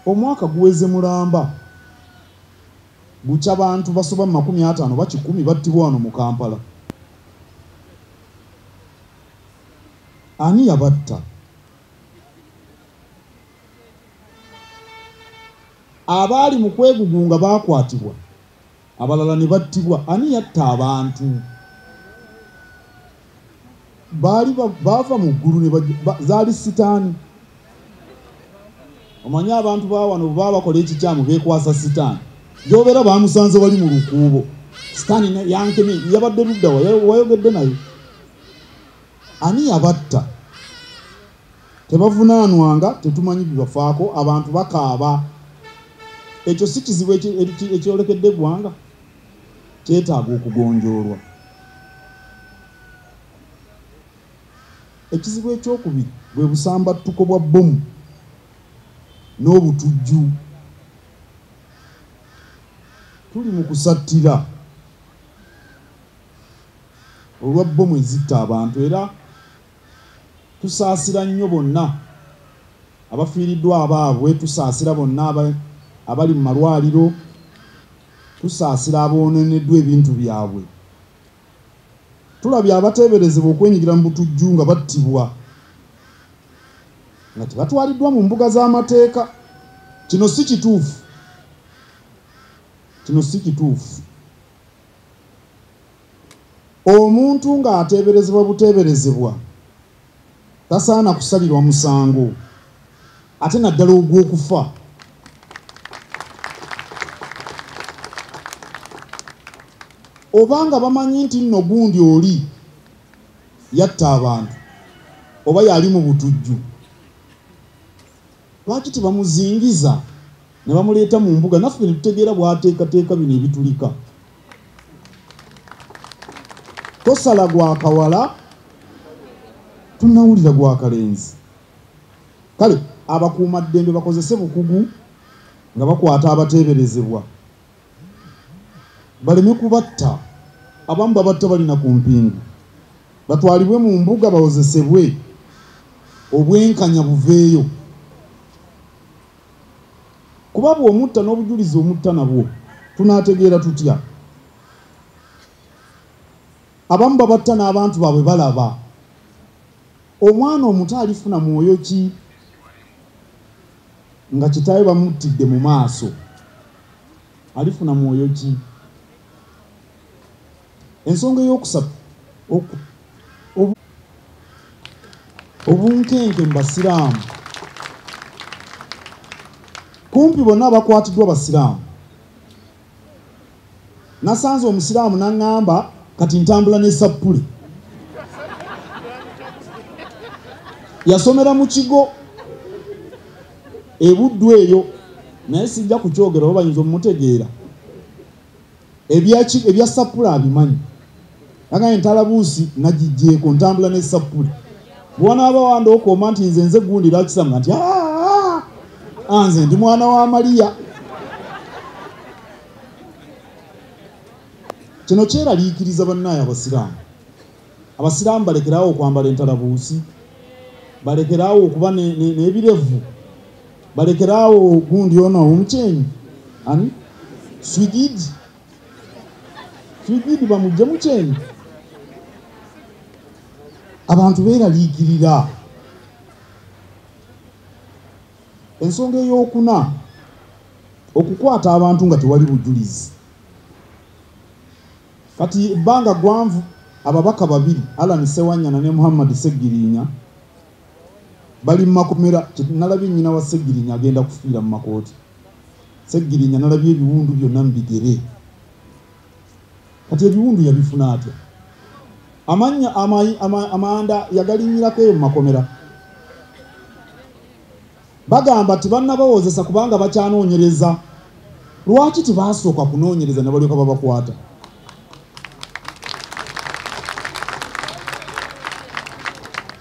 omwaka guweze mulamba bucha bantu basoba 50 ba 10 battibwa wano mu Kampala. Ani yabatta? Abali mu kwegugunga bakwatibwa, abalala ne battibwa. Ani yatta abantu? Bali bava mu ggulu ne zaali sitaani. Omanya abantu ba wano baba bakola ekikyamu beekwasa sitaani. Jobera bamusanze wali mu lukuubo. Sitaani yankemi yabadde ludda wayogedde naye. Ani yabatta? Tebavunaanwanga, tetumanyi bibafaako, abantu bakaaba. Ekyo si kizibu ekyolekedde eggwanga, kyetaaga okugonjoolwa. Ekizibu ekyokubiri bwe busambattuko bwa bbomu n'obutujju. Tuli mu kusattira olwa bbomu ezitta abantu, era tusaasira nnyo bonna abafiiriddwa abaabwe, tusaasira bonna abali mu malwaliro, tusaasira abooneneddwa ebintu byabwe. Tulabye abateeberezebwa okwenyigira mu butujju nga battibwa, nga tebatwaliddwa mu mbuga z'amateeka. Kino si kituufu. Kino si kituufu. Omuntu ng'ateeberezebwa buteeberezebwa tasaana kusalirwa musango, ate naddala ogw'okufa. Obanga bamanyi nti nno gundi oli yatta abantu oba yali mu butujju, lwaki tebamuzingiza ne bamuleeta mu mbuga, naffe ne tutegeera bw'ateekateeka bino ebitulika? Tosala gwa kawala, tunawulira gwa kalenzi. Kale abakuumaddembe bakozese bukugu nga bakwata abateeberezebwa, baleme kubatta. Abamu babatta balina ku mpingu, batwalibwe mu mbuga bawozesebwe, obwenkanya buveeyo. Kuba bw'omutta n'obujulizi omutta nabwo tunaategeera tutya? Abamu babatta n'abantu baabwe balaba. Omwana omuto alifuna mwoyo ki nga kitaawe bamuttidde mu maaso? Alifuna mwoyo ki? Ensonga ey'okusatu, obunkenke mu basiraamu. Kumpi bonna abakwatiddwa basiraamu. Nasanze omusiraamu n'aŋŋamba kati ntambula n'esappule. Yasomera mu kigo ebuddu eyo, naye sijja kukyogera oba bayinza omumutegeera. Ebya sappule abimanyi. Agambye entalabuusi nagigyeko ntambula n'esappule. Bw'onaaba wandookooma nti nze gundi lwakisanga nti nze ndi mwana wa Mariya. Kino kyeraliikiriza bannaye abasiraamu. Abasiraamu balekerawo okwambala entalabuusi, balekerawo okuba n'ebirevu, balekerawo gundi ono omukyenyi ani swigidi bamugye mukyenyi. Abantu beeraliikirira. Ensonga ey'okuna, okukwata abantu nga tewali bujulizi. Kati ebbanga gwanvu ababaka babiri, Alan Sewanyana ne Muhammad Segirinya, bali mu makomera. Nalabye nnyina wa Segirinya agenda kufiira mu makooti. Segirinya nalabye ebiwundu byonna mu bigere. Kati ebiwundu yabifuna atya? Amanya amanda yagalinnyirako eyo mu makomera. Bagamba tibannabawozesa kubanga bakyanoonyereza. Lwaki tibasooka kunoonyereza ne balyoka babakwata?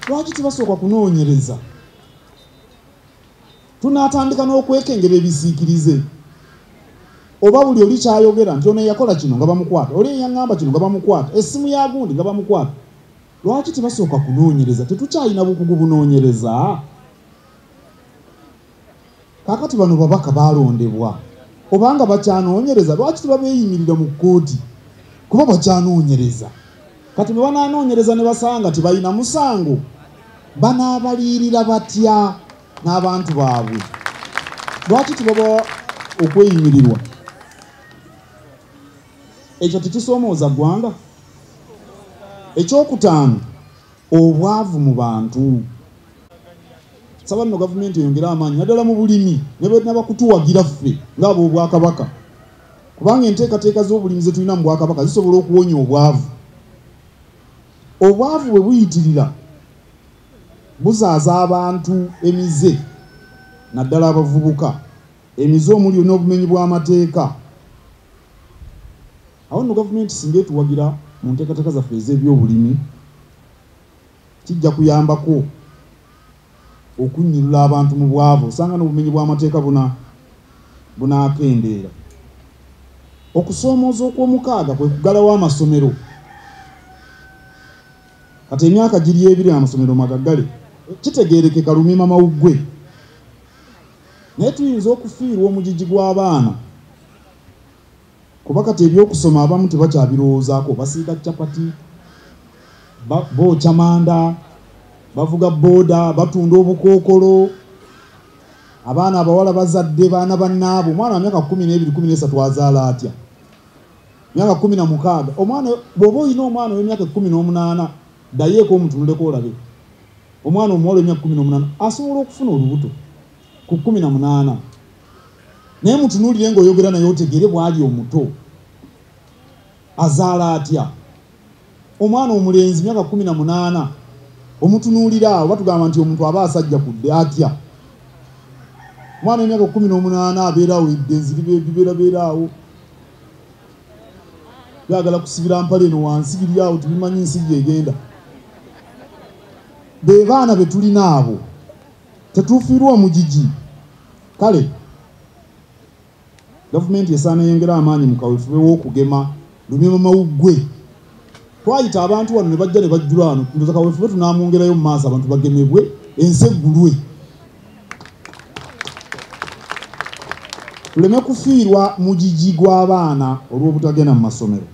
Lwaki tibasooka kunoonyereza? Tunaatandika n'okwekengera ebisiikirize. Oba buli oli kyayogera nti ono yakola kino nga bamukwata, oli yaŋŋamba kino nga bamukwata, essimu ya gundi nga bamukwata. Lwaki tibasooka kunoonyereza? Tetukyalina bukugu bunoonyereza. kakati bano babaka balondebwa obanga bakyanoonyereza lwaki tebabeeyimirira mu kkooti kuba bakyanoonyereza kati bwe banaanoonyereza ne basanga tebalina musango banaabaliyirira batya n'abantu baabwe lwaki tebaba okweyimirirwa ekyo tekisoomooza ggwanga ekyokutaano obwavu mu bantu saba nno gavumenti eyongera amaanyi naddala mu bulimi ne n'abakutuwagira ffe ng'abo obwakabaka kubanga enteekateeka z'obulimi ze tulina mu bwakabaka zisobola okuwonya obwavu obwavu bwe buyitirira buzaaza abantu emize naddala abavubuka emize omuli n'obumenyi bw'amateeka awo nno gavumenti singa etuwagira mu nteekateeka zaffe ez'ebyobulimi kijja kuyambako okunnyirira abantu mu bwavu osanga n'obumenyi bw'amateeka bunaakendeera okusoomooza okw'omukaaga kwe kuggalawo amasomero kati emyaka giri ebiri amasomero magaggale kitegeerekeka lumima mawuggwe naye tuyinza okufiirwa omugigi gw'abaana kuba kati ebyokusoma abamu tebakyabirowoozaako basiika capati bookya manda bavuga booda batunda obukookolo abaana abawala bazadde baana bannaabo omwana wa myaka 12-13 azaala atya myaka 16 omwana bw'oba oyina omwana w'emyaka 18 ddayeeko omutunuleko olabe omwana omuwala w'emyaka 18 asobola okufuna olubuto ku 18 naye mutunuulire ng'oyogera naye otegeere bw'ali omuto azaala atya omwana omulenzi myaka 18 omutunuulira awo batugamba nti omuntu aba asajja kudde atya omwana w'emyaka 18 abeeraawo eddenzi bibeerawo byagala kusibira mpale eno wansi biri awo tubimanyi nsi gyegenda be baana be tulina abo tetuufiirwa omugigi kale gavumenti esaana yengera amaanyi mu kaweefube w'okugema lumima mawuggwe twayita abantu wano ne bajja ne bajjula wano ndoza kaweefube tunaamwongerayo mu maaso abantu bagemebwe ensi eggulwe tuleme kufiirwa mugigi gw'abaana olw'obutagenda mu masomero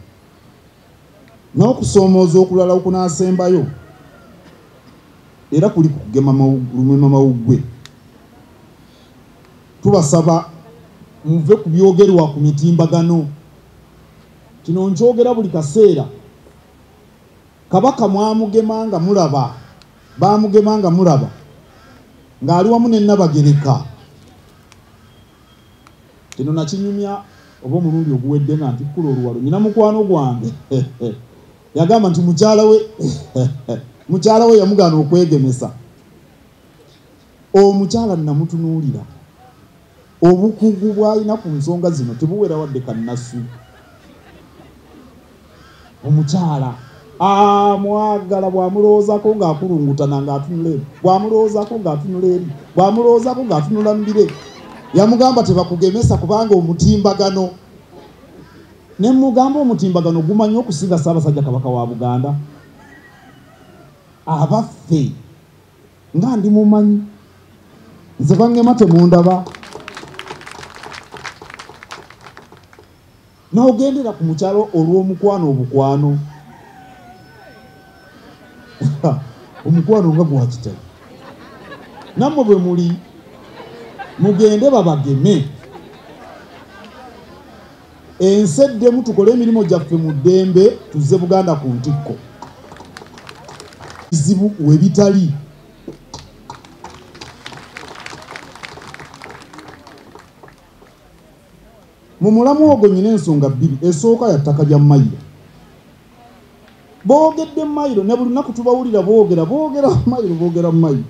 n'okusoomooza okulala okunaasembayo era kuli kugema lumima mawuggwe tubasaba muve ku byogerwa ku mitimbagano kino nkyogera buli kaseera kabaka mwamugemanga mulaba baamugemanga mulaba ng'ali wamu ne Nabagereka kino nakinyumya oba omulundi oguwedde nga nti kkula oluwalo nyina mukwano gwange yagamba nti mukyala we yamugaana okwegemesa omukyala namutunuulira obukugu bw'alina ku nsonga zino tebuwera wadde kannasu omukyala mwagala bw'amulowoozako ng'akulungutana ng'atunula eri bw'amulowoozako ng'atunula eri bw'amulowoozako ng'atunula mbire yamugamba tebakugemesa kubanga omutimbagano ne mugamba omutimbagano gumanyi okusinga Ssaabasajja Kabaka wa Buganda abaffe nga ndi mumanyi nze bangema temundaba n'ogendera ku mukyalo olw'omukwano obukwano omukwano nga gwakitali nammwe bwe muli mugende babageme ensi eddemu tukole emirimu gyaffe mu ddembe tuzze Buganda ku ntikko bizibu we bitali mu mulamu ogwo nyina ensonga bbiri esooka ya ttaka lya Mayiro boogedde Mayiro ne buli lunaku tubawulira boogera Mayiro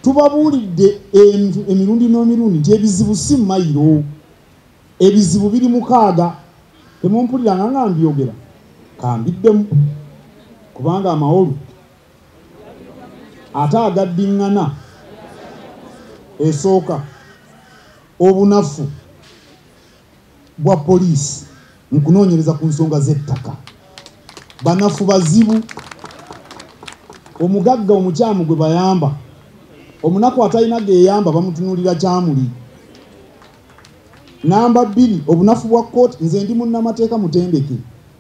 tubabuulidde emirundi n'emirundi nti ebizibu si Mayiro ebizibu biri mukaaga temumpulira nga mbyogera kambiddemu kubanga amawolu ate agaddiŋŋana esooka obunafu bwa poliisi mu kunoonyereza ku nsonga z'ettaka banafu bazibu omugagga omukyamu gwe bayamba omunaku atalina geeyamba bamutunulira kyamuli. Namba 2 obunafu bwa kkooti. Nze ndi munnamateeka mutendeke,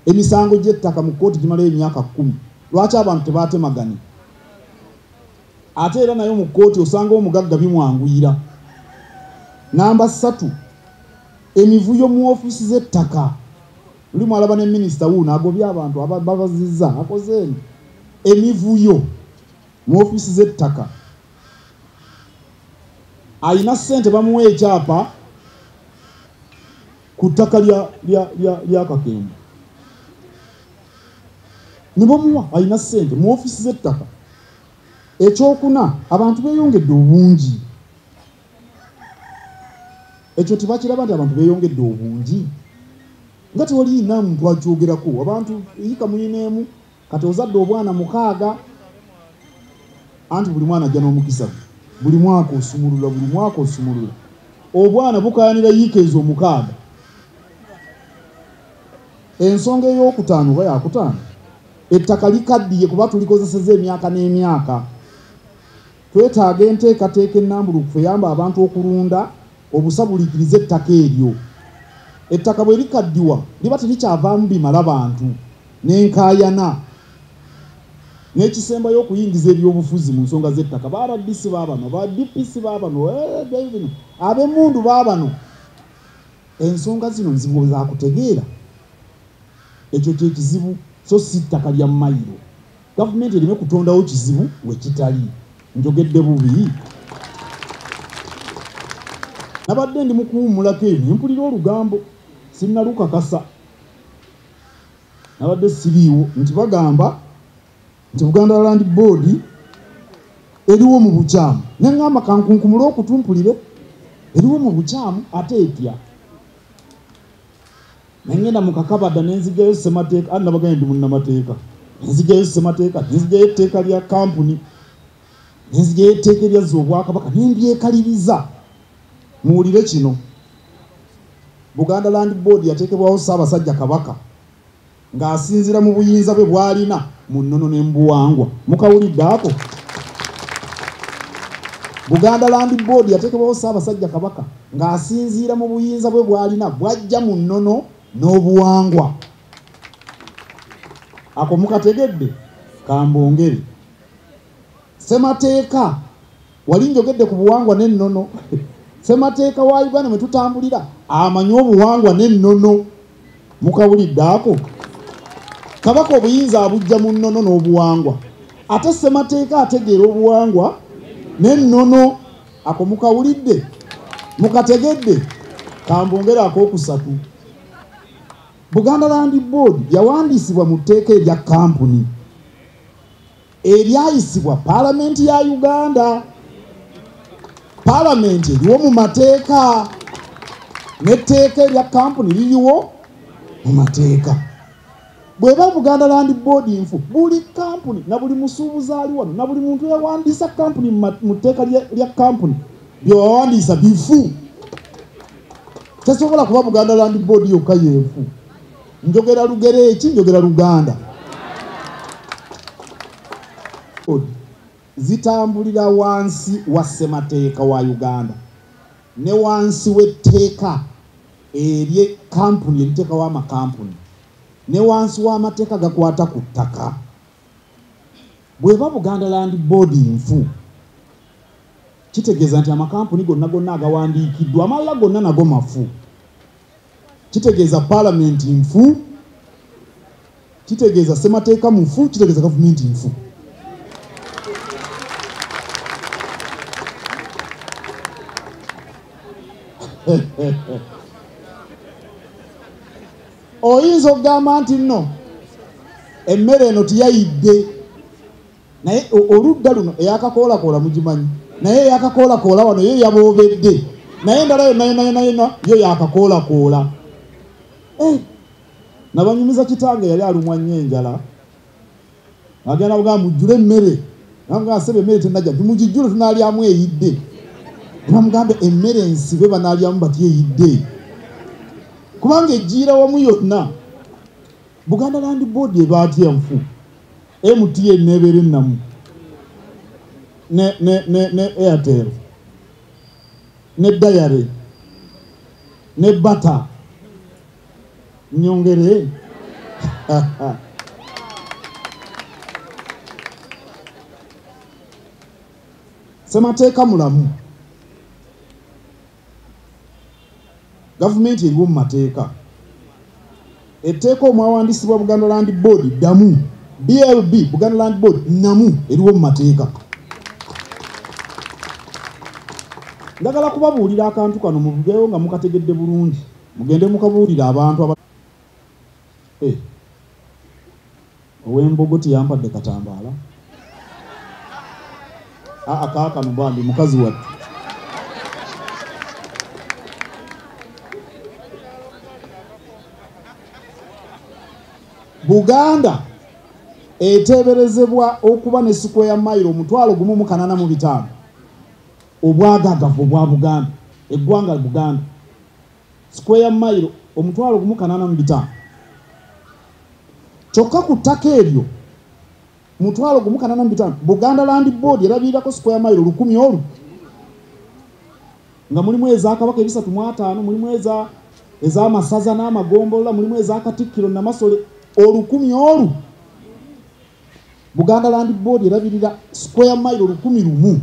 emisango gy'ettaka mu kkooti gimalayo emyaka 10. Lwaki abantu tebaatemagane? Ate era nayo mu kkooti osanga omugagga bimwanguyira. Namba 3 emivuyo mu ofiisi z'ettaka. Luli mwalaba ne minisita wuuno agobya abantu babazizza akozeeni. Emivuyo mu ofiisi z'ettaka. Ayina ssente bamuwa ekyapa ku ttaka lya Kakembo. Ne bamuwa ayina ssente mu ofiisi z'ettaka. Ekyokuna abantu beeyongedde obungi. Ekyo tebakiraba nti abantu beeyongedde obungi. Nga tewaliina muntu akyogerako. Abantu yika muyineemu kati ozadde obwana 6 anti buli mwana ajja n'omukisa. Buli mwaka osumulula, buli mwaka osumulula. Obwana bukayanira yika ezo 6. Ensonga ey'okutaano oba yakutaano, ettaka likaddiye kuba tulikozeseza emyaka n'emyaka. Twetaaga enteekateeka ennambulukufu eyamba abantu okulunda obusabulikiriza ettaka eryo. Ettaka bwe likaddiwa liba terikyavaamu bimala bantu n'enkaayana. N'ekisembayo okuyingiza ebyobufuzi mu nsonga z'ettaka. Ba-RDC baabano, ba-DPC baabano, ab'emmundu baabano. Ensonga zino nzibu za kutegeera. Ekyo kye kizibu so si ttaka lya mayiro. Gavumenti ereme kutondawo kizibu we kitali. Njogedde bubi. Nabadde ndi mu kuwummulako ebyo mpulira olugambo sinnalukakasa. Nabadde siriiwo nti bagamba nti Buganda Land Board eriwo mu bukyamu. Ne ngamba kankunkumule okutumpulire eriwo mu bukyamu ate etya. Nengenda mu kakabada nenzigayo ssemateeka. Ani nabagambye ndi munnamateeka. Nenzigayo ssemateeka, nenzigayo etteeka lya kampuni, nenzigayo etteeka eryazza Obwakabaka nendyekaliriza. Muwulire kino. Buganda Land Board yateekebwawo Ssaabasajja Kabaka ng'asinziira mu buyinza bwe bw'alina mu nnono ne mu buwangwa. Mukawulidde ako? Buganda Land Board yateekebwawo Ssaabasajja Kabaka ng'asinziira mu buyinza bwe bw'alina bw'ajja mu nnono n'obuwangwa. Ako mukategedde? Kambongere. Ssemateeka wali njogedde ku buwangwa n'ennono. Ssemateeka wa Uganda mwe tutambulira amanyi obuwangwa n'ennono. Mukawulidde ako? Kabaka obuyinza abujja mu nnono n'obuwangwa. Ate ssemateeka ategeera obuwangwa n'ennono. Ako mukawulidde? Mukategedde? Kambongere akookusatu. Buganda Land Board yawandiisibwa mu tteeka erya kampuni eryayisibwa Paalamenti ya Uganda. Paalamenti eriwo mu mateeka n'etteeka erya kampuni liriwo mu mateeka. Bw'eba Buganda Land Board nfu, buli kampuni na buli musuubuzi ali wano na buli muntu yawandiisa kampuni mu tteeka lya kampuni byewawandiisa bifu. Tesobola kuba Buganda Land Board yokka yenfu. Njogera lugero eki, njogera Luganda. Zitambulira wansi wa ssemateeka wa Uganda ne wansi w'etteeka erye kampuni eriteekawo amakampuni ne wansi w'amateeka gakwata ku ttaka. Bw'eba Buganda Land Board nfu, kitegeeza nti amakampuni gonna agawandiikiddwa amalala gonna nago mafu. Kitegeeza Paalamenti nfu, kitegeeza ssemateeka mufu, kitegeeza gavumenti nfu. Oyinza okugamba nti nno emmere eno tiyayidde, naye oludda luno eyakakoolakoola mugimanyi, naye eyakakoolakoola wano yo yaboobedde, naye endala yonna yo yakakoolakoola. Nabanyumiza kitange yali alumwa nnyo enjala, agenda bugamba mujjule emmere, namugamba sebe emmere tennajja, tumugijjule tunaalyamu eyidde. Namugambe emmere ensibe banaalyamu batya eyidde, kubanga ejjiira wamu yonna. Buganda Land Board eba atya nfu, MTN nebeera ennamu. ne Airtel ne Diary ne Bata nyongere semateeka mulamu gavumenti eriwo mu mateeka etteeka omwawandisibwa Buganda Land Board damu BLB Buganda Land Board namu eriwo mu mateeka. Ndagala kubabuulira akantu kano muvugeyo nga mukategedde bulungi mugende mukabuulira abantu ow'embogo tiyampadde katambaala kaakano bambi mukazi wattu Buganda eteeberezebwa okuba ne square mile 1,185 obwagagavu bwa Buganda eggwanga Buganda square mile 1,185 kyokka ku ttaka eryo 1,185 Buganda Land Board erabirirako square mile 1,000 olwo nga mulimu eza Kabaka 305 mulimu ez'amasaza n'amagombolola mulimu eza Katikkiro Namasole 1,000 olwo Buganda Land Board erabirira square mile 1,000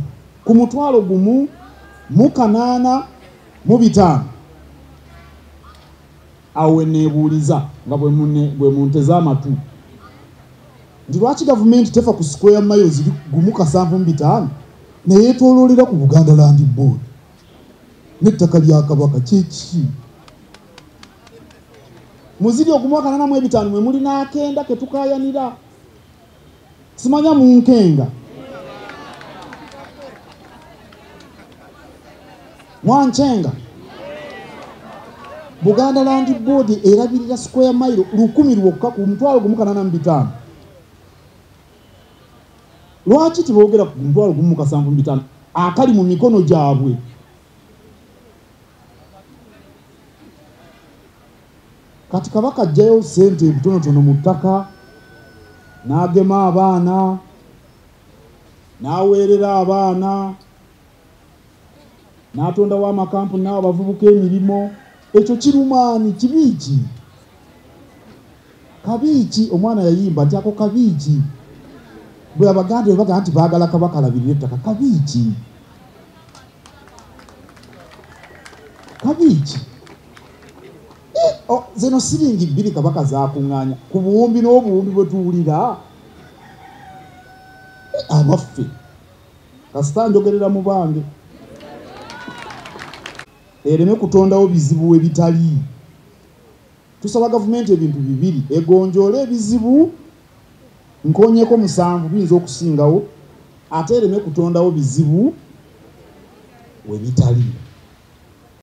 ku 1,185 awe nebuuliza nga bwe munteza amatu nti lwaki gavumenti tefa ku square mile ziri 1,725 neyeetooloolera ku Buganda Land Board n'ettaka lya Kabaka kyeki muziri 1,885 mwe muli n'akenda ketukayanira simanya munkenga mwanchenga Buganda Land Board erabirira square mile 1,000 lwokka ku 1,185 lwaki tiboogera ku 1,175 akali mu mikono gyabwe kati Kabaka ajjayo sente ebitonotono mu ttaka n'agema abaana n'aweerera abaana n'atondawo amakampuni n'abo bavubuka emirimu ekyo kirumaani kibiiki kabiiki omwana yayimba nti ako kabiiki bwe Abaganda baga nti baagala Kabaka alabirira ettaka kabiiki zeno siringi 2 Kabaka zakuŋŋaanya ku buwumbi n'obuwumbi bwe tuwulira abaffe kasita njogerera mu bange ereme kutondawo bizibu ebitali tusaba gavumenti ebintu bibiri egonjoole ebizibu nkoonyeko 7 biyinza okusingawo ate ereme kutondawo bizibu we bitali